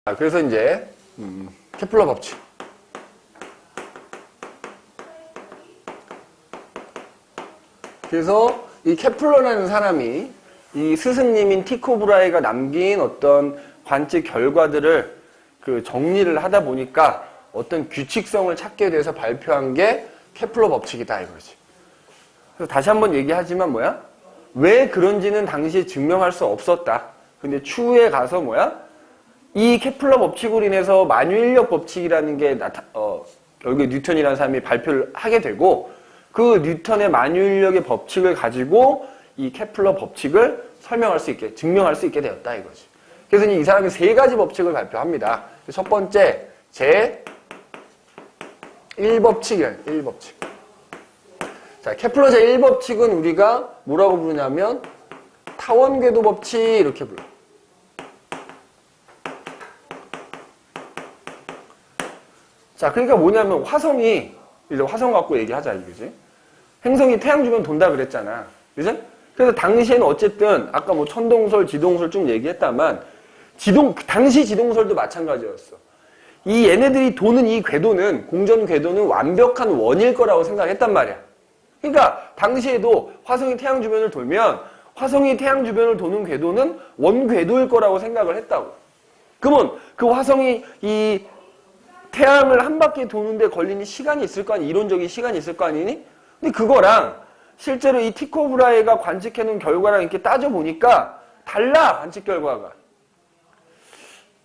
그래서 이제 케플러 법칙. 그래서 이 케플러라는 사람이 이 스승님인 티코 브라헤가 남긴 어떤 관측 결과들을 그 정리를 하다 보니까 어떤 규칙성을 찾게 돼서 발표한 게 케플러 법칙이다 이거지. 그래서 다시 한번 얘기하지만 뭐야? 왜 그런지는 당시에 증명할 수 없었다. 근데 추후에 가서 뭐야? 이 케플러 법칙으로 인해서 만유인력 법칙이라는 게 결국에 뉴턴이라는 사람이 발표를 하게 되고 그 뉴턴의 만유인력의 법칙을 가지고 이 케플러 법칙을 설명할 수 있게, 증명할 수 있게 되었다 이거지. 그래서 이 사람이 세 가지 법칙을 발표합니다. 첫 번째, 제 1법칙이에요. 1법칙. 자, 케플러 제 1법칙은 우리가 뭐라고 부르냐면 타원궤도 법칙 이렇게 불러. 자, 그러니까 뭐냐면 화성이, 이제 화성 갖고 얘기하자, 이거지. 행성이 태양 주변 돈다 그랬잖아. 그지? 그래서 당시에는 어쨌든, 아까 뭐 천동설, 지동설 쭉 얘기했다만, 당시 지동설도 마찬가지였어. 이 얘네들이 도는 이 궤도는, 공전 궤도는 완벽한 원일 거라고 생각했단 말이야. 그러니까, 당시에도 화성이 태양 주변을 돌면, 화성이 태양 주변을 도는 궤도는 원 궤도일 거라고 생각을 했다고. 그러면, 그 화성이 이 태양을 한 바퀴 도는데 걸리는 시간이 있을 거 아니? 이론적인 시간이 있을 거 아니니? 근데 그거랑 실제로 이 티코 브라헤가 관측해놓은 결과랑 이렇게 따져보니까 달라, 관측 결과가.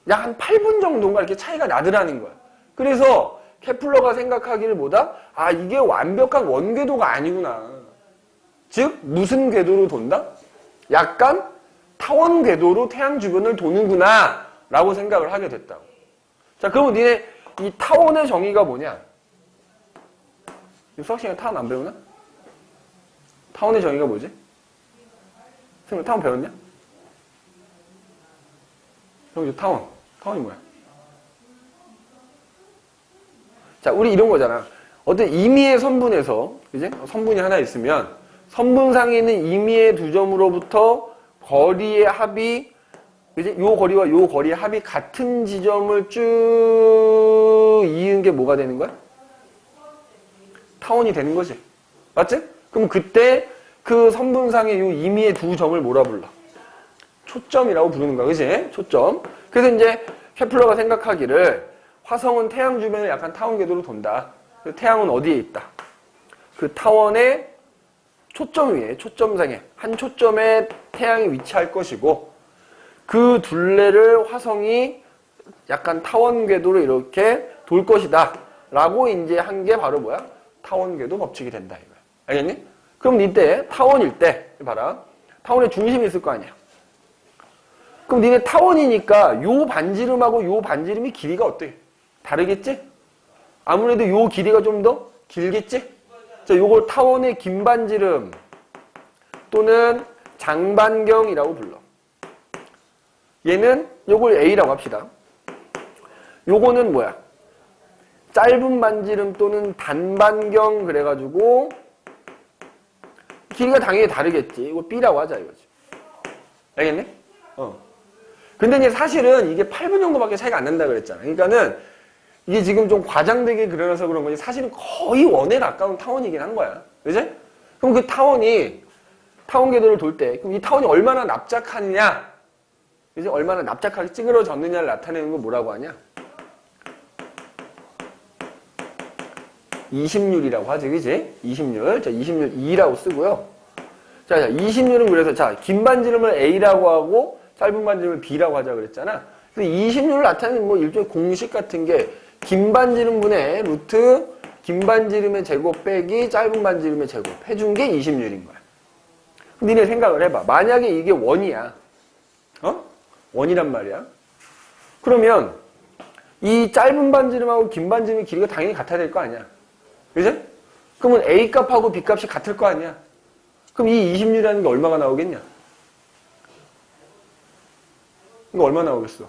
약 한 8분 정도인가 이렇게 차이가 나더라는 거야. 그래서 케플러가 생각하기를 뭐다? 아, 이게 완벽한 원궤도가 아니구나. 즉, 무슨 궤도로 돈다? 약간 타원 궤도로 태양 주변을 도는구나 라고 생각을 하게 됐다고. 자, 그러면 니네 이 타원의 정의가 뭐냐? 수학 시간에 타원 안 배우나? 타원의 정의가 뭐지? 선생님 타원 배웠냐? 형 이제 타원이 뭐야? 자, 우리 이런 거잖아. 어떤 임의의 선분에서, 그지? 선분이 하나 있으면 선분상에 있는 임의의 두 점으로부터 거리의 합이, 그지? 요 거리와 요 거리의 합이 같은 지점을 쭉 이은 게 뭐가 되는 거야? 타원이 되는 거지. 맞지? 그럼 그때 그 선분상의 요 임의의 두 점을 뭐라 불러? 초점이라고 부르는 거야. 그지? 초점. 그래서 이제 케플러가 생각하기를 화성은 태양 주변을 약간 타원 궤도로 돈다. 태양은 어디에 있다? 그 타원의 초점 위에, 초점상에, 한 초점에 태양이 위치할 것이고 그 둘레를 화성이 약간 타원 궤도로 이렇게 돌 것이다. 라고 이제 한 게 바로 뭐야? 타원 궤도 법칙이 된다. 이거야. 알겠니? 그럼 이때 타원일 때, 봐라. 타원의 중심이 있을 거 아니야. 그럼 니네 타원이니까 요 반지름하고 요 반지름이 길이가 어때? 다르겠지? 아무래도 요 길이가 좀 더 길겠지? 자, 요걸 타원의 긴 반지름 또는 장반경이라고 불러. 얘는 요걸 A라고 합시다. 요거는 뭐야? 짧은 반지름 또는 단반경 그래가지고 길이가 당연히 다르겠지. 이거 B라고 하자 이거지. 알겠니? 근데 이제 사실은 이게 8분 정도밖에 차이가 안 난다 그랬잖아. 그러니까는 이게 지금 좀 과장되게 그려놔서 그런 거지 사실은 거의 원에 가까운 타원이긴 한 거야. 그지? 그럼 그 타원이 타원 궤도를 돌 때 그럼 이 타원이 얼마나 납작하느냐? 그지? 얼마나 납작하게 찌그러졌느냐를 나타내는 건 뭐라고 하냐? 20률이라고 하지, 그지? 20률. 자, 20률 2라고 쓰고요. 자, 20률은 그래서, 자, 긴 반지름을 A라고 하고, 짧은 반지름을 B라고 하자 그랬잖아. 그래서 20률을 나타내는 뭐 일종의 공식 같은 게, 긴 반지름분의 루트, 긴 반지름의 제곱 빼기, 짧은 반지름의 제곱 해준 게 20률인 거야. 니네 생각을 해봐. 만약에 이게 원이야. 원이란 말이야. 그러면, 이 짧은 반지름하고 긴 반지름의 길이가 당연히 같아야 될 거 아니야. 그지? 그러면 A 값하고 B 값이 같을 거 아니야. 그럼 이 20률이라는 게 얼마가 나오겠냐? 이거 얼마 나오겠어?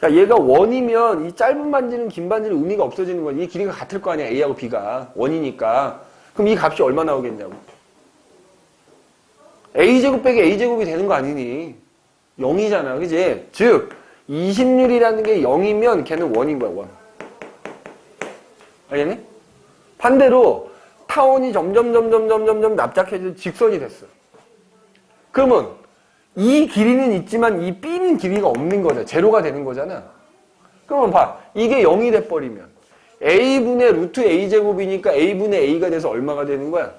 자, 얘가 원이면 이 짧은 반지름, 긴 반지름 의미가 없어지는 거야. 이 길이가 같을 거 아니야. A하고 B가. 원이니까. 그럼 이 값이 얼마 나오겠냐고. A제곱 빼기 A제곱이 되는 거 아니니? 0이잖아. 그지? 즉, 이심률이라는 게 0이면 걔는 1인 거야, 1. 알겠니? 반대로 타원이 점점 납작해져 직선이 됐어. 그러면 이 길이는 있지만 이 B는 길이가 없는 거잖아. 제로가 되는 거잖아. 그러면 봐. 이게 0이 돼버리면 A분의 루트 A제곱이니까 A분의 A가 돼서 얼마가 되는 거야?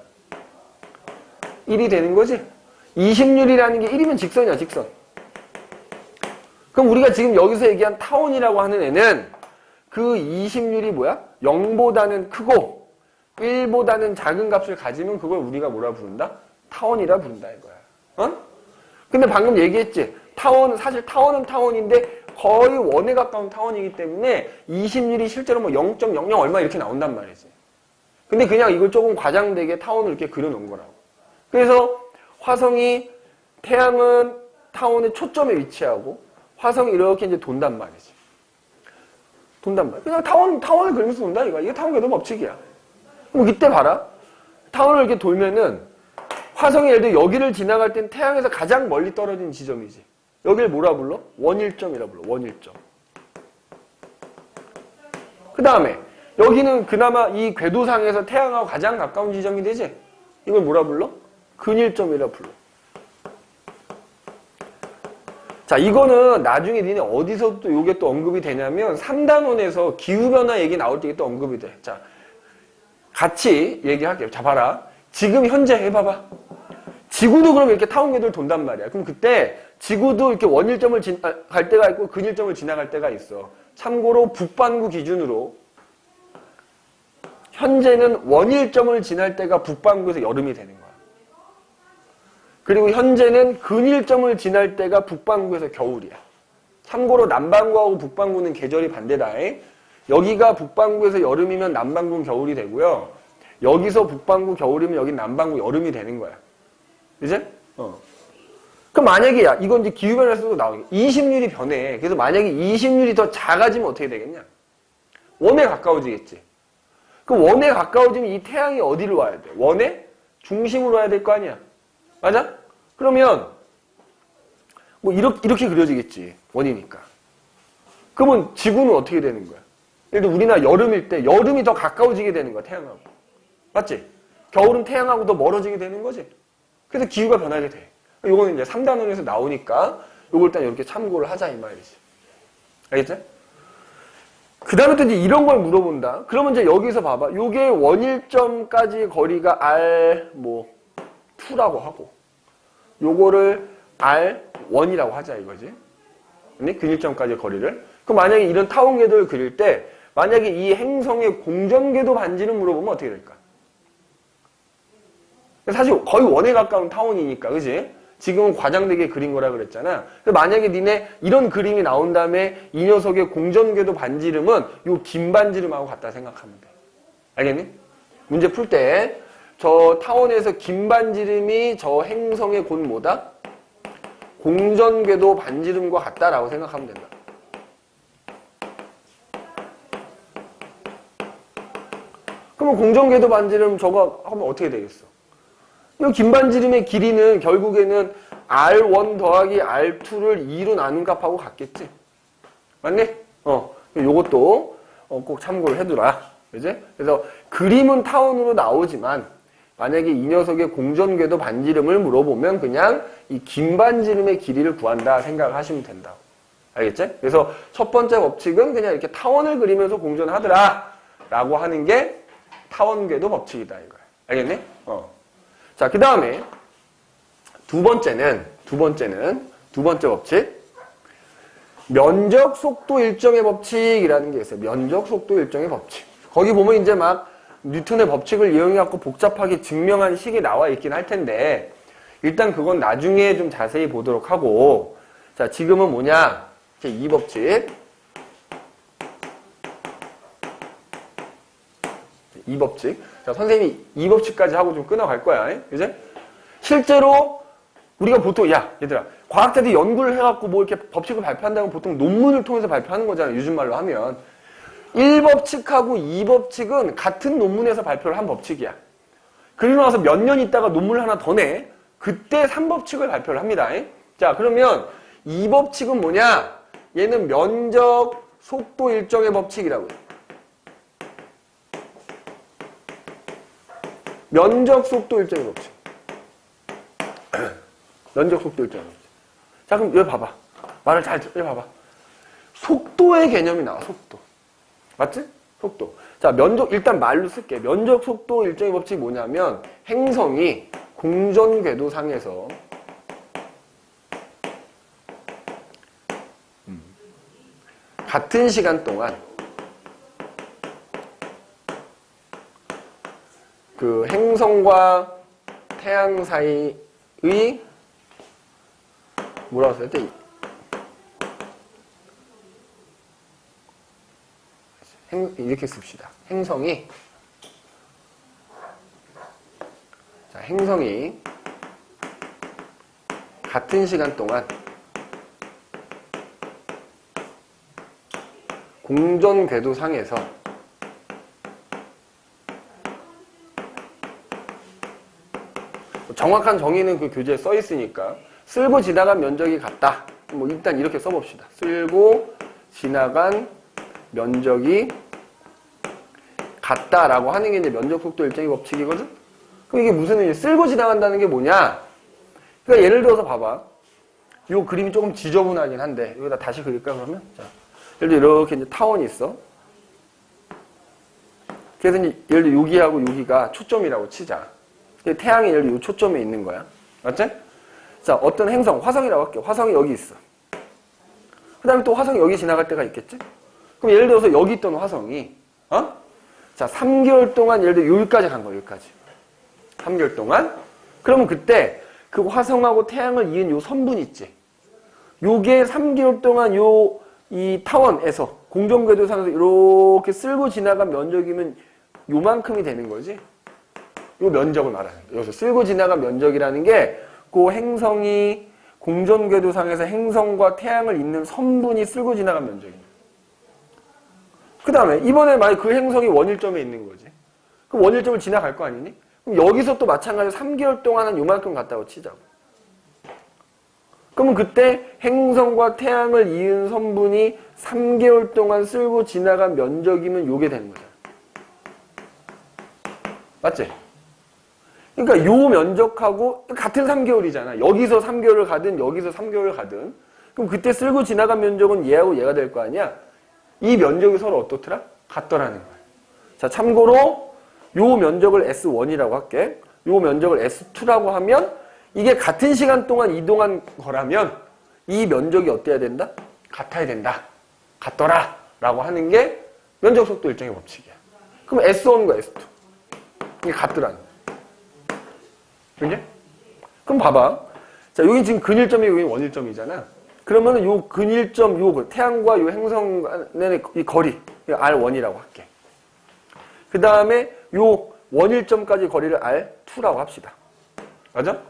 1이 되는 거지? 이심률이라는 게 1이면 직선이야, 직선. 그럼 우리가 지금 여기서 얘기한 타원이라고 하는 애는 그 이심률이 뭐야? 0보다는 크고 1보다는 작은 값을 가지면 그걸 우리가 뭐라 부른다? 타원이라 부른다 이거야. 어? 근데 방금 얘기했지. 사실 타원은 타원인데 거의 1에 가까운 타원이기 때문에 이심률이 실제로 뭐 0.00 얼마 이렇게 나온단 말이지. 근데 그냥 이걸 조금 과장되게 타원을 이렇게 그려놓은 거라고. 그래서 화성이 태양은 타원의 초점에 위치하고 화성이 이렇게 이제 돈단 말이지. 돈단 말이야. 그냥 타원을 그리면서 돈다 이거야. 이게 타원 궤도 법칙이야. 그럼 이때 봐라. 타원을 이렇게 돌면은 화성이 예를 들어 여기를 지나갈 땐 태양에서 가장 멀리 떨어진 지점이지. 여기를 뭐라 불러? 원일점이라 불러. 원일점. 그 다음에 여기는 그나마 이 궤도상에서 태양하고 가장 가까운 지점이 되지. 이걸 뭐라 불러? 근일점이라 불러. 자, 이거는 나중에 니네 어디서 또 요게 또 언급이 되냐면 3단원에서 기후변화 얘기 나올 때 또 언급이 돼. 자, 같이 얘기할게요. 자, 봐라. 지금 현재 해봐봐. 지구도 그럼 이렇게 타원궤도를 돈단 말이야. 그럼 그때 지구도 이렇게 원일점을 갈 때가 있고 근일점을 지나갈 때가 있어. 참고로 북반구 기준으로 현재는 원일점을 지날 때가 북반구에서 여름이 되는 거야. 그리고 현재는 근일점을 지날 때가 북반구에서 겨울이야. 참고로 남반구하고 북반구는 계절이 반대다. 여기가 북반구에서 여름이면 남반구는 겨울이 되고요. 여기서 북반구 겨울이면 여기 남반구 여름이 되는 거야. 이제? 그럼 만약에 이건 이제 기후변화에서도 나오게 이심률이 변해. 그래서 만약에 이심률이 더 작아지면 어떻게 되겠냐? 원에 가까워지겠지. 그럼 원에 가까워지면 이 태양이 어디를 와야 돼? 원의 중심으로 와야 될 거 아니야? 맞아? 그러면 뭐 이렇게 그려지겠지. 원이니까. 그러면 지구는 어떻게 되는 거야? 예를 들어 우리나라 여름일 때 여름이 더 가까워지게 되는 거야. 태양하고. 맞지? 겨울은 태양하고 더 멀어지게 되는 거지. 그래서 기후가 변하게 돼. 요거는 이제 3단원에서 나오니까 요걸 일단 이렇게 참고를 하자 이 말이지. 알겠지? 그 다음에 또 이제 이런 걸 물어본다. 그러면 이제 여기서 봐봐. 요게 원일점까지 거리가 R2라고 하고 요거를 R1이라고 하자 이거지. 근일점까지 거리를. 그럼 만약에 이런 타원 궤도를 그릴 때 만약에 이 행성의 공전 궤도 반지를 물어보면 어떻게 될까? 사실 거의 원에 가까운 타원이니까, 그지? 지금은 과장되게 그린 거라 그랬잖아. 만약에 니네 이런 그림이 나온 다음에 이 녀석의 공전궤도 반지름은 요 긴 반지름하고 같다 생각하면 돼. 알겠니? 문제 풀 때 저 타원에서 긴 반지름이 저 행성의 곧 뭐다? 공전궤도 반지름과 같다라고 생각하면 된다. 그러면 공전궤도 반지름 저거 하면 어떻게 되겠어? 이 긴 반지름의 길이는 결국에는 R1 더하기 R2를 2로 나눈 값하고 같겠지? 맞니? 요것도 꼭 참고를 해두라. 그지? 그래서 그림은 타원으로 나오지만 만약에 이 녀석의 공전궤도 반지름을 물어보면 그냥 이 긴 반지름의 길이를 구한다 생각을 하시면 된다. 알겠지? 그래서 첫 번째 법칙은 그냥 이렇게 타원을 그리면서 공전하더라 라고 하는 게 타원궤도 법칙이다 이거야. 알겠니? 자, 그 다음에 두 번째 법칙. 면적 속도 일정의 법칙이라는 게 있어요. 면적 속도 일정의 법칙. 거기 보면 이제 막 뉴턴의 법칙을 이용해갖고 복잡하게 증명한 식이 나와 있긴 할 텐데, 일단 그건 나중에 좀 자세히 보도록 하고, 자, 지금은 뭐냐? 이 법칙. 이 법칙. 자, 선생님이 이 법칙까지 하고 좀 끊어갈 거야. 그지? 실제로 우리가 보통 얘들아 과학자들이 연구를 해갖고 뭐 이렇게 법칙을 발표한다면 보통 논문을 통해서 발표하는 거잖아. 요즘 말로 하면 1법칙하고 2법칙은 같은 논문에서 발표를 한 법칙이야. 그리고 나서 몇 년 있다가 논문을 하나 더 내. 그때 3법칙을 발표를 합니다. 자, 그러면 2법칙은 뭐냐? 얘는 면적 속도 일정의 법칙이라고요. 면적 속도 일정의 법칙. 면적 속도 일정의 법칙. 자, 그럼 여기 봐봐. 말을 잘 여기 봐봐. 속도의 개념이 나와. 속도. 맞지? 속도. 자, 면적 일단 말로 쓸게. 면적 속도 일정의 법칙이 뭐냐면 행성이 공전 궤도상에서 같은 시간 동안 그 행성과 태양 사이의 뭐라고 써야 돼? 이렇게 씁시다. 행성이 같은 시간 동안 공전 궤도상에서 정확한 정의는 그 교재에 써 있으니까 쓸고 지나간 면적이 같다. 뭐 일단 이렇게 써봅시다. 쓸고 지나간 면적이 같다라고 하는 게 이제 면적 속도 일정의 법칙이거든. 그럼 이게 무슨 의미? 쓸고 지나간다는 게 뭐냐? 그러니까 예를 들어서 봐봐. 이 그림이 조금 지저분하긴 한데 여기다 다시 그릴까 그러면? 자, 예를 들어 이렇게 이제 타원이 있어. 그래서 이제 예를 들어 여기하고 여기가 초점이라고 치자. 태양이 예를 들어 이 초점에 있는 거야. 맞지? 자, 어떤 행성, 화성이라고 할게. 화성이 여기 있어. 그 다음에 또 화성이 여기 지나갈 때가 있겠지? 그럼 예를 들어서 여기 있던 화성이, 자, 3개월 동안 예를 들어 여기까지 간 거야, 여기까지. 3개월 동안. 그러면 그때 그 화성하고 태양을 이은 요 선분 있지? 요게 3개월 동안 이 타원에서, 공전궤도상에서 이렇게 쓸고 지나간 면적이면 요만큼이 되는 거지? 요 면적을 말하는 거야. 여기서 쓸고 지나간 면적이라는 게 그 행성이 공전궤도상에서 행성과 태양을 잇는 선분이 쓸고 지나간 면적입니다. 그 다음에 이번에 만약 그 행성이 원일점에 있는 거지. 그럼 원일점을 지나갈 거 아니니? 그럼 여기서 또 마찬가지로 3개월 동안은 요만큼 갔다고 치자고. 그러면 그때 행성과 태양을 이은 선분이 3개월 동안 쓸고 지나간 면적이면 요게 되는 거잖아. 맞지? 그러니까 요 면적하고 같은 3개월이잖아. 여기서 3개월을 가든 여기서 3개월을 가든. 그럼 그때 쓸고 지나간 면적은 얘하고 얘가 될 거 아니야? 이 면적이 서로 어떻더라? 같더라는 거야. 자, 참고로 요 면적을 S1이라고 할게. 요 면적을 S2라고 하면 이게 같은 시간 동안 이동한 거라면 이 면적이 어때야 된다? 같아야 된다. 같더라. 라고 하는 게 면적 속도 일정의 법칙이야. 그럼 S1과 S2. 이게 같더라는 거야. 그죠? 그럼 봐봐. 자, 여기 지금 근일점이 여기 원일점이잖아. 그러면은 요 근일점, 요 태양과 요 행성 간의 이 거리, R1이라고 할게. 그 다음에 요 원일점까지 거리를 R2라고 합시다. 맞아?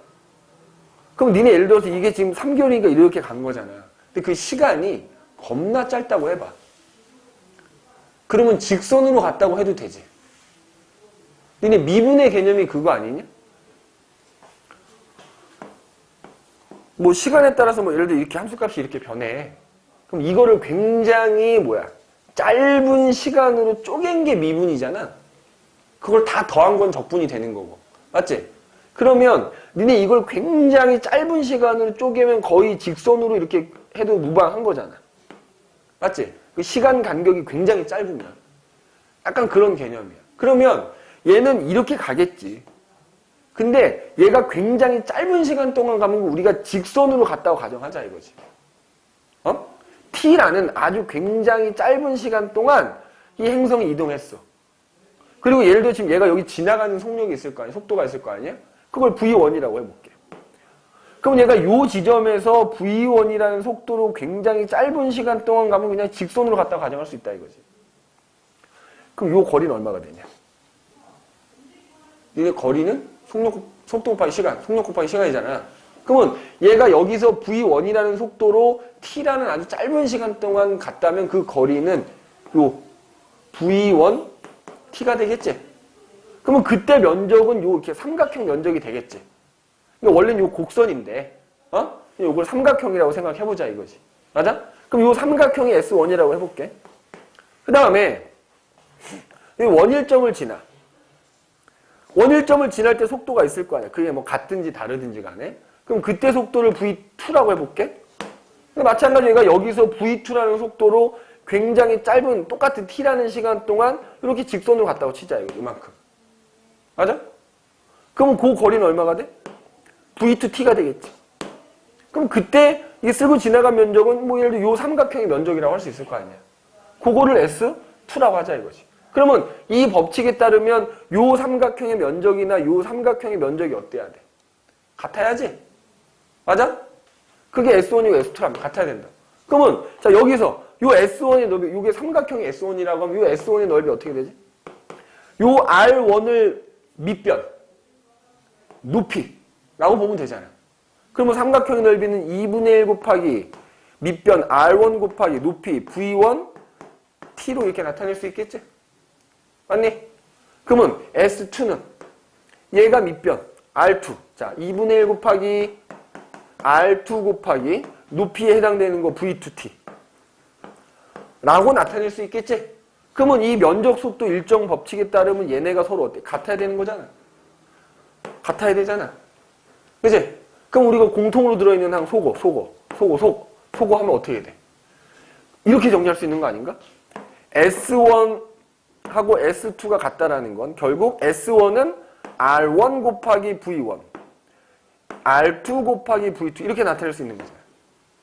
그럼 니네 예를 들어서 이게 지금 3개월이니까 이렇게 간 거잖아. 근데 그 시간이 겁나 짧다고 해봐. 그러면 직선으로 갔다고 해도 되지. 니네 미분의 개념이 그거 아니냐? 뭐 시간에 따라서 뭐 예를 들어 이렇게 함수값이 이렇게 변해. 그럼 이거를 굉장히 짧은 시간으로 쪼갠 게 미분이잖아. 그걸 다 더한 건 적분이 되는 거고. 맞지? 그러면 니네 이걸 굉장히 짧은 시간으로 쪼개면 거의 직선으로 이렇게 해도 무방한 거잖아. 맞지? 그 시간 간격이 굉장히 짧으면. 약간 그런 개념이야. 그러면 얘는 이렇게 가겠지. 근데 얘가 굉장히 짧은 시간 동안 가면 우리가 직선으로 갔다고 가정하자 이거지. T라는 아주 굉장히 짧은 시간 동안 이 행성이 이동했어. 그리고 예를 들어 지금 얘가 여기 지나가는 속력이 있을 거 아니야? 속도가 있을 거 아니야? 그걸 V1이라고 해볼게. 그럼 얘가 이 지점에서 V1이라는 속도로 굉장히 짧은 시간 동안 가면 그냥 직선으로 갔다고 가정할 수 있다 이거지. 그럼 이 거리는 얼마가 되냐? 얘의 거리는 속도 곱하기 시간, 속력 곱하기 시간이잖아. 그러면 얘가 여기서 V1이라는 속도로 T라는 아주 짧은 시간 동안 갔다면 그 거리는 요 V1 T가 되겠지. 그러면 그때 면적은 요 이렇게 삼각형 면적이 되겠지. 그러니까 원래는 요 곡선인데, 요걸 삼각형이라고 생각해보자 이거지. 맞아? 그럼 이 삼각형이 S1이라고 해볼게. 그 다음에 이 원일점을 지나. 원일점을 지날 때 속도가 있을 거 아니야. 그게 뭐 같든지 다르든지 간에. 그럼 그때 속도를 V2라고 해볼게. 마찬가지로 얘가 여기서 V2라는 속도로 굉장히 짧은 똑같은 T라는 시간 동안 이렇게 직선으로 갔다고 치자. 이만큼. 맞아? 그럼 그 거리는 얼마가 돼? V2T가 되겠지. 그럼 그때 이게 쓸고 지나간 면적은 뭐 예를 들어 이 삼각형의 면적이라고 할 수 있을 거 아니야. 그거를 S2라고 하자 이거지. 그러면 이 법칙에 따르면 요 삼각형의 면적이나 요 삼각형의 면적이 어때야 돼? 같아야지. 맞아? 그게 S1이고 S2라면 같아야 된다. 그러면 자 여기서 요 S1의 넓이, 요게 삼각형의 S1이라고 하면 요 S1의 넓이 어떻게 되지? 요 R1을 밑변, 높이라고 보면 되잖아. 그러면 삼각형의 넓이는 2분의 1 곱하기 밑변 R1 곱하기 높이 V1 T로 이렇게 나타낼 수 있겠지? 맞니? 그러면 S2는 얘가 밑변 R2. 자, 2분의 1 곱하기 R2 곱하기 높이에 해당되는 거 V2T 라고 나타낼 수 있겠지? 그러면 이 면적 속도 일정 법칙에 따르면 얘네가 서로 어때? 같아야 되는 거잖아. 같아야 되잖아. 그치? 그럼 우리가 공통으로 들어있는 항 소거 하면 어떻게 돼? 이렇게 정리할 수 있는 거 아닌가? S1하고 S2가 같다라는 건 결국 S1은 R1 곱하기 V1 R2 곱하기 V2 이렇게 나타낼 수 있는 거잖아.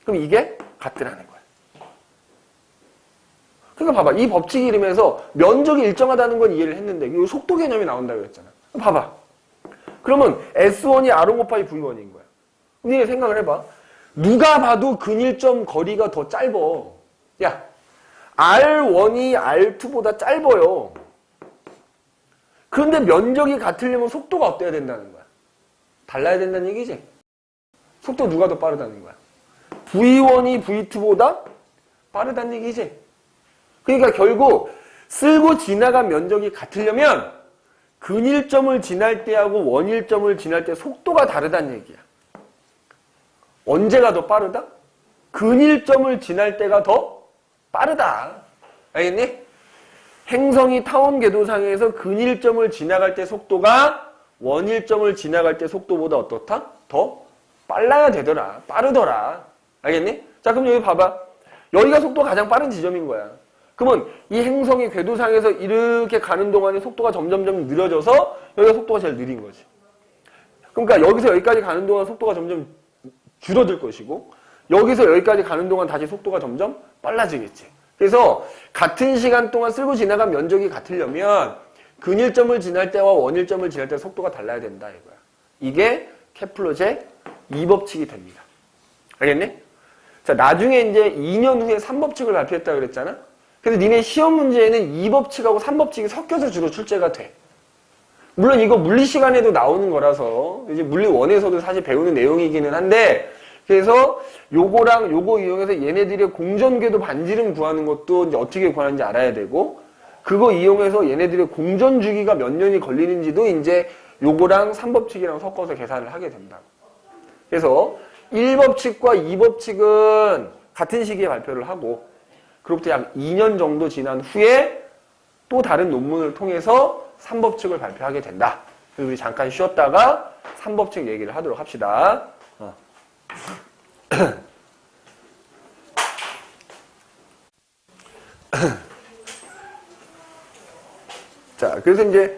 그럼 이게 같더라는 거야. 그러니까 봐봐. 이 법칙 이름에서 면적이 일정하다는 건 이해를 했는데 이 속도 개념이 나온다고 했잖아. 봐봐. 그러면 S1이 R1 곱하기 V1인 거야. 니네 생각을 해봐. 누가 봐도 근일점 거리가 더 짧어. 야, R1이 R2보다 짧아요. 그런데 면적이 같으려면 속도가 어때야 된다는 거야? 달라야 된다는 얘기지? 속도 누가 더 빠르다는 거야? V1이 V2보다 빠르다는 얘기지? 그러니까 결국 쓸고 지나간 면적이 같으려면 근일점을 지날 때하고 원일점을 지날 때 속도가 다르다는 얘기야. 언제가 더 빠르다? 근일점을 지날 때가 더 빠르다. 알겠니? 행성이 타원 궤도상에서 근일점을 지나갈 때 속도가 원일점을 지나갈 때 속도보다 어떻다? 더 빨라야 되더라. 빠르더라. 알겠니? 자, 그럼 여기 봐봐. 여기가 속도가 가장 빠른 지점인 거야. 그러면 이 행성이 궤도상에서 이렇게 가는 동안에 속도가 점점점 느려져서 여기가 속도가 제일 느린 거지. 그러니까 여기서 여기까지 가는 동안 속도가 점점 줄어들 것이고 여기서 여기까지 가는 동안 다시 속도가 점점 빨라지겠지. 그래서 같은 시간 동안 쓸고 지나간 면적이 같으려면 근일점을 지날 때와 원일점을 지날 때 속도가 달라야 된다 이거야. 이게 케플러 제2법칙이 됩니다. 알겠니? 자, 나중에 이제 2년 후에 3법칙을 발표했다 그랬잖아? 그래서 니네 시험 문제에는 2법칙하고 3법칙이 섞여서 주로 출제가 돼. 물론 이거 물리 시간에도 나오는 거라서 이제 물리 1에서도 사실 배우는 내용이기는 한데 그래서 요거랑 요거 이용해서 얘네들의 공전궤도 반지름 구하는 것도 이제 어떻게 구하는지 알아야 되고 그거 이용해서 얘네들의 공전 주기가 몇 년이 걸리는지도 이제 요거랑 3법칙이랑 섞어서 계산을 하게 된다. 그래서 1법칙과 2법칙은 같은 시기에 발표를 하고 그로부터 약 2년 정도 지난 후에 또 다른 논문을 통해서 3법칙을 발표하게 된다. 그래서 우리 잠깐 쉬었다가 3법칙 얘기를 하도록 합시다. 자, 그래서 이제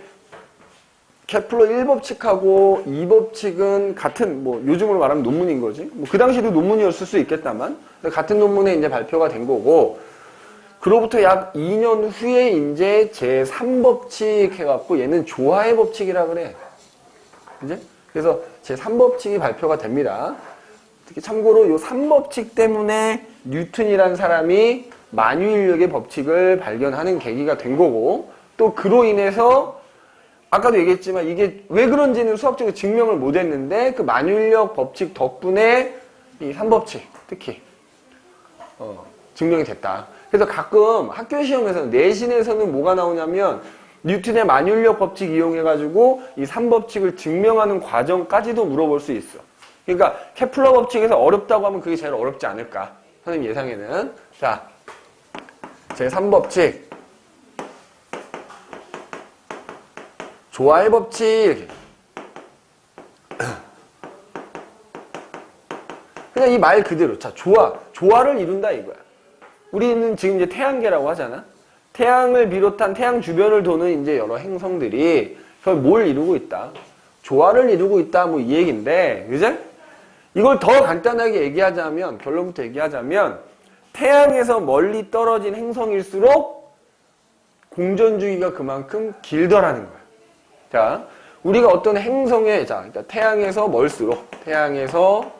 케플러 1법칙하고 2법칙은 같은 뭐 요즘으로 말하면 논문인 거지. 뭐 그 당시에도 논문이었을 수 있겠다만 같은 논문에 이제 발표가 된 거고 그로부터 약 2년 후에 이제 제3법칙 해갖고 얘는 조화의 법칙이라 그래. 이제 그래서 제3법칙이 발표가 됩니다. 특히 참고로 요 3법칙 때문에 뉴턴이라는 사람이 만유인력의 법칙을 발견하는 계기가 된 거고 또 그로 인해서 아까도 얘기했지만 이게 왜 그런지는 수학적으로 증명을 못 했는데 그 만유인력 법칙 덕분에 이 3법칙 특히 증명이 됐다. 그래서 가끔 학교 시험에서는 내신에서는 뭐가 나오냐면 뉴턴의 만유인력 법칙 이용해가지고 이 3법칙을 증명하는 과정까지도 물어볼 수 있어. 그러니까 케플러 법칙에서 어렵다고 하면 그게 제일 어렵지 않을까 선생님 예상에는. 자, 제3법칙. 조화의 법칙. 이렇게. 그냥 이 말 그대로. 자, 조화를 이룬다 이거야. 우리는 지금 이제 태양계라고 하잖아. 태양을 비롯한 태양 주변을 도는 이제 여러 행성들이 그걸 뭘 이루고 있다? 조화를 이루고 있다. 뭐 이 얘기인데, 그죠? 이걸 더 간단하게 얘기하자면, 결론부터 얘기하자면, 태양에서 멀리 떨어진 행성일수록 공전주기가 그만큼 길더라는 거야. 자, 우리가 어떤 행성에, 자, 그러니까 태양에서 멀수록, 태양에서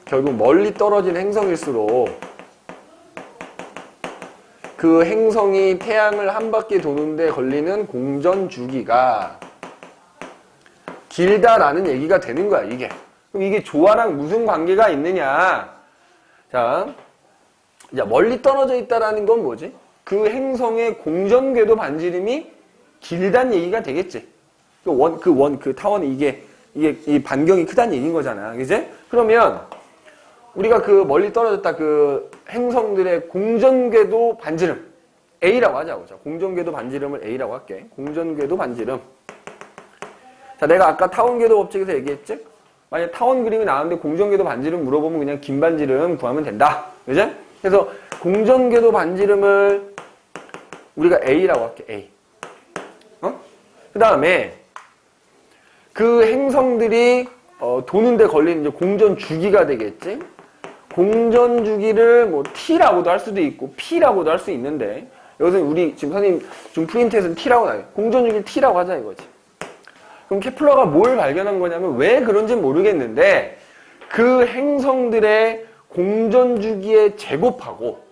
결국 멀리 떨어진 행성일수록 그 행성이 태양을 한 바퀴 도는데 걸리는 공전 주기가 길다라는 얘기가 되는 거야, 이게. 그럼 이게 조화랑 무슨 관계가 있느냐? 자, 멀리 떨어져 있다라는 건 뭐지? 그 행성의 공전 궤도 반지름이 길다는 얘기가 되겠지. 그 타원이 이게 이 반경이 크다는 얘기인 거잖아. 그지? 그러면 우리가 그 멀리 떨어졌다 그 행성들의 공전궤도 반지름 A라고 하자고. 자, 공전궤도 반지름을 A라고 할게. 공전궤도 반지름. 자, 내가 아까 타원궤도 법칙에서 얘기했지? 만약 타원 그림이 나왔는데 공전궤도 반지름 물어보면 그냥 긴 반지름 구하면 된다. 그지? 그래서 공전궤도 반지름을 우리가 A라고 할게. A. 그 다음에 그 행성들이 도는데 걸리는 이제 공전 주기가 되겠지? 공전 주기를 뭐 T라고도 할 수도 있고 P라고도 할 수 있는데 여기서 우리 지금 선생님 좀 프린트에서는 T라고 나와요. 공전 주기를 T라고 하자 이거지. 그럼 케플러가 뭘 발견한 거냐면 왜 그런지는 모르겠는데 그 행성들의 공전 주기의 제곱하고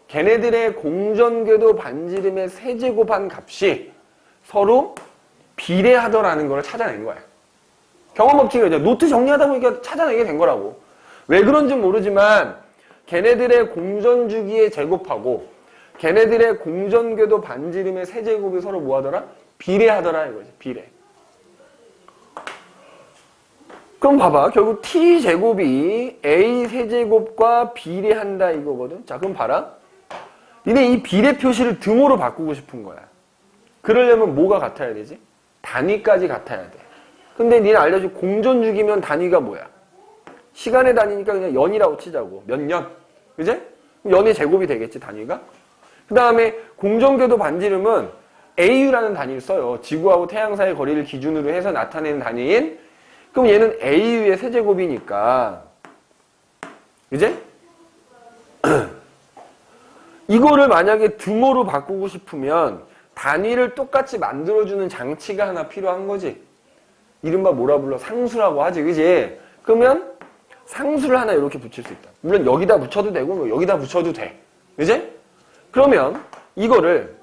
걔네들의 공전궤도 반지름의 세제곱한 값이 서로 비례하더라는 걸 찾아낸 거야. 경험법칙이죠. 노트 정리하다 보니까 찾아내게 된 거라고. 왜 그런지는 모르지만 걔네들의 공전 주기의 제곱하고 걔네들의 공전궤도 반지름의 세제곱이 서로 뭐하더라? 비례하더라 이거지. 비례. 그럼 봐봐. 결국 t제곱이 a 세제곱과 비례한다 이거거든. 자, 그럼 봐라. 니네 이 비례 표시를 등호로 바꾸고 싶은 거야. 그러려면 뭐가 같아야 되지? 단위까지 같아야 돼. 근데 니네 알려준 공전주기면 단위가 뭐야? 시간의 단위니까 그냥 연이라고 치자고. 몇 년. 그지? 연의 제곱이 되겠지, 단위가? 그 다음에 공전궤도 반지름은 AU라는 단위를 써요. 지구하고 태양 사이의 거리를 기준으로 해서 나타내는 단위인. 그럼 얘는 AU의 세제곱이니까. 그지? 이거를 만약에 등호로 바꾸고 싶으면 단위를 똑같이 만들어주는 장치가 하나 필요한 거지. 이른바 뭐라 불러? 상수라고 하지. 그지? 그러면 상수를 하나 이렇게 붙일 수 있다. 물론 여기다 붙여도 되고 뭐 여기다 붙여도 돼. 그지? 그러면 이거를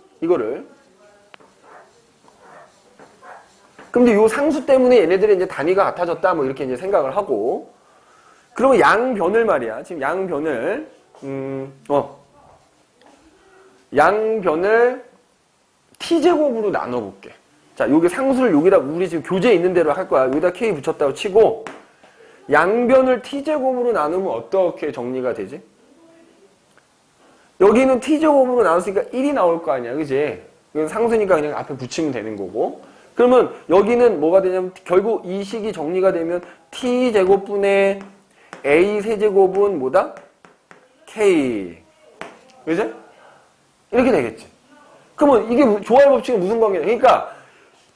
근데 요 상수 때문에 얘네들이 이제 단위가 같아졌다 뭐 이렇게 이제 생각을 하고 그러면 양변을 말이야. 지금 양변을 t제곱으로 나눠볼게. 자, 요게 상수를 여기다 우리 지금 교재에 있는 대로 할 거야. 여기다 k 붙였다고 치고 양변을 t제곱으로 나누면 어떻게 정리가 되지? 여기는 t제곱으로 나눴으니까 1이 나올 거 아니야. 그지? 이건 상수니까 그냥 앞에 붙이면 되는 거고. 그러면 여기는 뭐가 되냐면 결국 이 식이 정리가 되면 t제곱분의 a 세제곱은 뭐다? k. 그지? 이렇게 되겠지. 그러면 이게 조화의 법칙은 무슨 관계냐? 그러니까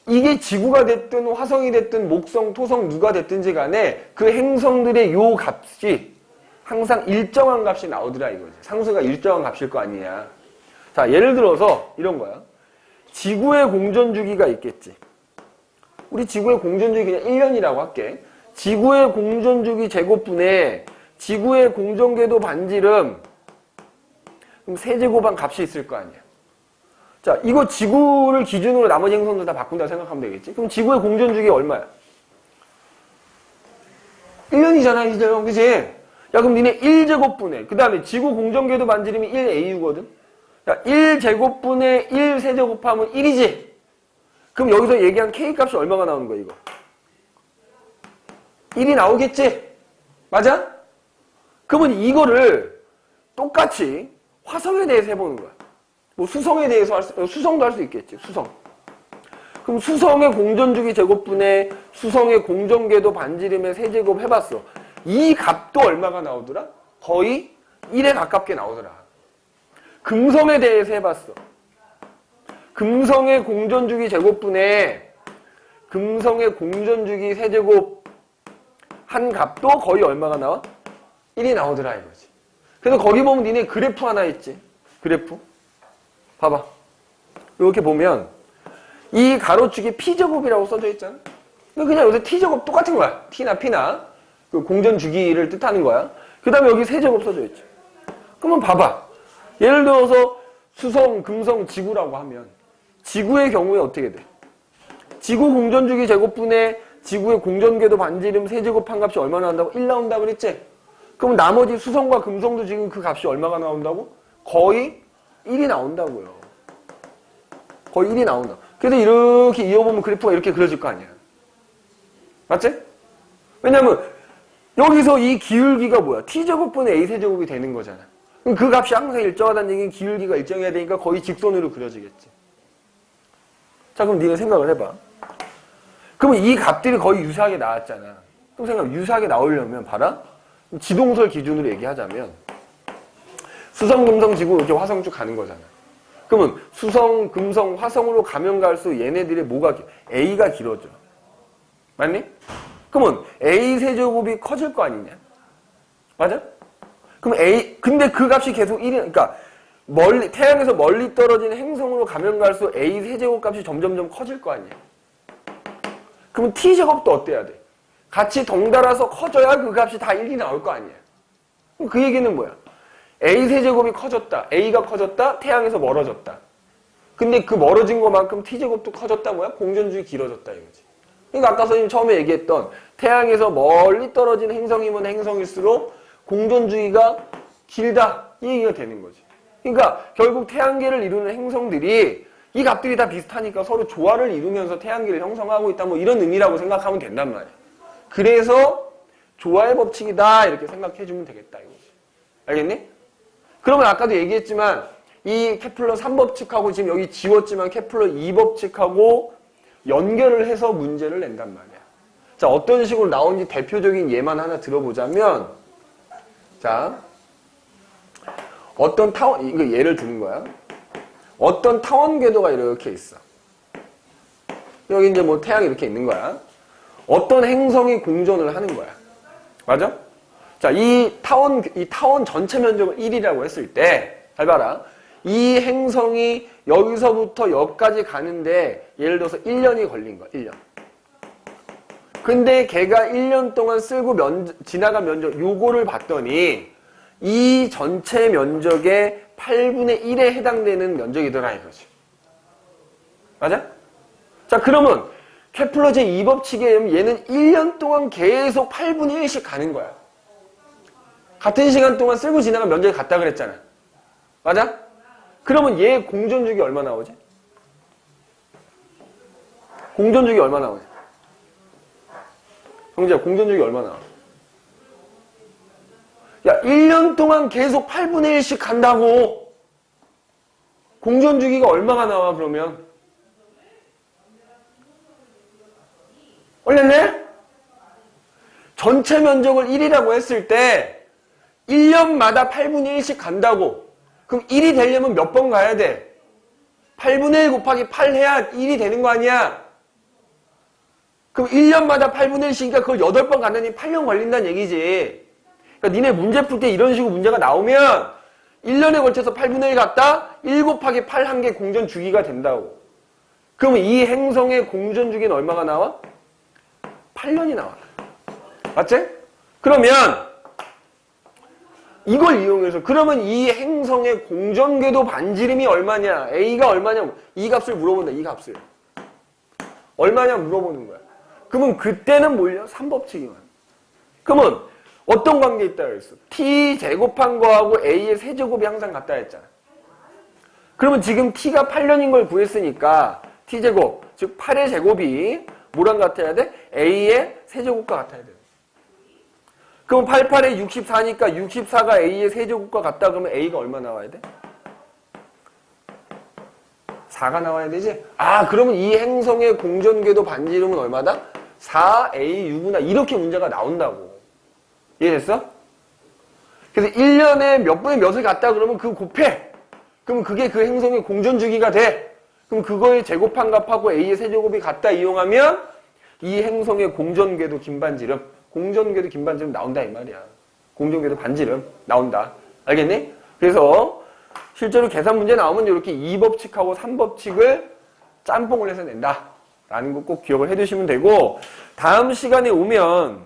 이게 지구가 됐든 화성이 됐든 목성, 토성 누가 됐든지 간에 그 행성들의 요 값이 항상 일정한 값이 나오더라 이거지. 상수가 일정한 값일 거 아니냐. 자, 예를 들어서 이런 거야. 지구의 공전주기가 있겠지. 우리 지구의 공전주기 그냥 1년이라고 할게. 지구의 공전주기 제곱분에 지구의 공전궤도 반지름 그럼 세제곱한 값이 있을 거 아니야. 자, 이거 지구를 기준으로 나머지 행성들 다 바꾼다고 생각하면 되겠지? 그럼 지구의 공전주기 얼마야? 1년이잖아, 이제. 그치? 야, 그럼 니네 1제곱분의, 그 다음에 지구 공전궤도 반지름이 1AU거든? 야, 1제곱분의 1 세제곱하면 1이지? 그럼 여기서 얘기한 K값이 얼마가 나오는 거야, 이거? 1이 나오겠지? 맞아? 그러면 이거를 똑같이 화성에 대해서 해보는 거야. 뭐 수성에 대해서 수성도 할 수 있겠지. 수성. 그럼 수성의 공전주기 제곱분의 수성의 공전궤도 반지름의 세제곱 해봤어. 이 값도 얼마가 나오더라? 거의 1에 가깝게 나오더라. 금성에 대해서 해봤어. 금성의 공전주기 제곱분의 금성의 공전주기 세제곱 한 값도 거의 얼마가 나와? 1이 나오더라 이거지. 그래서 거기 보면 니네 그래프 하나 있지. 그래프. 봐봐. 이렇게 보면 이 가로축이 P제곱이라고 써져 있잖아. 그냥 요새 T제곱 똑같은 거야. T나 P나 그 공전주기를 뜻하는 거야. 그 다음에 여기 세제곱 써져 있지. 그러면 봐봐. 예를 들어서 수성, 금성, 지구라고 하면 지구의 경우에 어떻게 돼? 지구 공전주기 제곱분의 지구의 공전궤도 반지름 세제곱 한 값이 얼마 나온다고? 1 나온다 그랬지? 그럼 나머지 수성과 금성도 지금 그 값이 얼마가 나온다고? 거의 1이 나온다고요. 거의 1이 나온다. 그래서 이렇게 이어보면 그래프가 이렇게 그려질 거 아니야. 맞지? 왜냐면 여기서 이 기울기가 뭐야? T제곱분의 A세제곱이 되는 거잖아. 그럼 그 값이 항상 일정하다는 얘기는 기울기가 일정해야 되니까 거의 직선으로 그려지겠지. 자, 그럼 네가 생각을 해봐. 그러면 이 값들이 거의 유사하게 나왔잖아. 또 생각, 유사하게 나오려면 봐라. 지동설 기준으로 얘기하자면 수성, 금성, 지구 이렇게 화성 쭉 가는 거잖아. 그러면 수성, 금성, 화성으로 가면 갈수록 얘네들의 뭐가 A가 길어져. 맞니? 그러면 A 세제곱이 커질 거 아니냐? 맞아? 그럼 근데 그 값이 계속 1이, 그러니까 태양에서 멀리 떨어진 행성으로 가면 갈수록 A 세제곱 값이 점점점 커질 거 아니야? 그러면 T제곱도 어때야 돼? 같이 덩달아서 커져야 그 값이 다 1이 나올 거 아니야? 그럼 그 얘기는 뭐야? A 세제곱이 커졌다. A가 커졌다. 태양에서 멀어졌다. 근데 그 멀어진 것만큼 T제곱도 커졌다 뭐야? 공전주기 길어졌다 이거지. 그러니까 아까 선생님 처음에 얘기했던 태양에서 멀리 떨어진 행성이면 행성일수록 공전주기가 길다. 이 얘기가 되는 거지. 그러니까 결국 태양계를 이루는 행성들이 이 값들이 다 비슷하니까 서로 조화를 이루면서 태양계를 형성하고 있다. 뭐 이런 의미라고 생각하면 된단 말이야. 그래서 조화의 법칙이다. 이렇게 생각해주면 되겠다 이거지. 알겠니? 그러면 아까도 얘기했지만 이 케플러 3법칙하고 지금 여기 지웠지만 케플러 2법칙하고 연결을 해서 문제를 낸단 말이야. 자, 어떤 식으로 나온지 대표적인 예만 하나 들어보자면, 자, 어떤 타원, 이거 예를 드는 거야. 어떤 타원 궤도가 이렇게 있어. 여기 이제 뭐 태양이 이렇게 있는 거야. 어떤 행성이 공전을 하는 거야. 맞아? 자, 이 타원 전체 면적을 1이라고 했을 때, 잘 봐라. 이 행성이 여기서부터 여기까지 가는데, 예를 들어서 1년이 걸린 거야, 1년. 근데 걔가 1년 동안 쓸고 지나간 면적, 요거를 봤더니, 이 전체 면적의 8분의 1에 해당되는 면적이더라, 이거지. 맞아? 자, 그러면, 케플러 제2법칙에 의하면 얘는 1년 동안 계속 8분의 1씩 가는 거야. 같은 시간 동안 쓸고 지나간 면적이 같다 그랬잖아. 맞아? 그러면 얘 공전주기 얼마 나오지? 공전주기 얼마 나오지? 형제야, 공전주기 얼마 나와? 야, 1년 동안 계속 8분의 1씩 간다고. 공전주기가 얼마가 나와, 그러면? 올렸네? 전체 면적을 1이라고 했을 때 1년마다 8분의 1씩 간다고. 그럼 1이 되려면 몇 번 가야 돼? 8분의 1 곱하기 8 해야 1이 되는 거 아니야? 그럼 1년마다 8분의 1씩이니까 그걸 8번 가느니 8년 걸린다는 얘기지. 그러니까 니네 문제 풀 때 이런 식으로 문제가 나오면 1년에 걸쳐서 8분의 1 갔다 1 곱하기 8 한 개 공전 주기가 된다고. 그러면 이 행성의 공전 주기는 얼마가 나와? 8년이 나와. 맞지? 그러면 이걸 이용해서 그러면 이 행성의 공전궤도 반지름이 얼마냐? A가 얼마냐? 이 값을 물어본다. 이 값을. 얼마냐 물어보는 거야. 그러면 그때는 뭘요? 3법칙이만. 그러면 어떤 관계 있다 그랬어? T 제곱한 거하고 A의 세제곱이 항상 같다 했잖아. 그러면 지금 T가 8년인 걸 구했으니까 T제곱, 즉 8의 제곱이 뭐랑 같아야 돼? A의 세제곱과 같아야 돼. 그럼 88에 64니까 64가 A의 세제곱과 같다 그러면 A가 얼마 나와야 돼? 4가 나와야 되지? 아, 그러면 이 행성의 공전궤도 반지름은 얼마다? 4AU구나. 이렇게 문제가 나온다고. 이해됐어? 그래서 1년에 몇 분의 몇을 갖다 그러면 그거 곱해. 그럼 그게 그 행성의 공전주기가 돼. 그럼 그거의 제곱한 값하고 A의 세제곱이 같다 이용하면 이 행성의 공전궤도 긴반지름, 공전궤도 긴반지름 나온다 이 말이야. 공전궤도 반지름 나온다. 알겠니? 그래서 실제로 계산 문제 나오면 이렇게 2법칙하고 3법칙을 짬뽕을 해서 낸다. 라는 거 꼭 기억을 해두시면 되고, 다음 시간에 오면,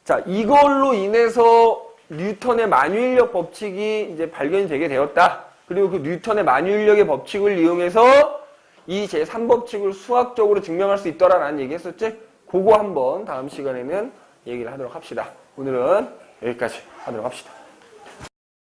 자, 이걸로 인해서 뉴턴의 만유인력 법칙이 이제 발견이 되게 되었다. 그리고 그 뉴턴의 만유인력의 법칙을 이용해서 이 제3법칙을 수학적으로 증명할 수 있더라라는 얘기 했었지? 그거 한번 다음 시간에는 얘기를 하도록 합시다. 오늘은 여기까지 하도록 합시다.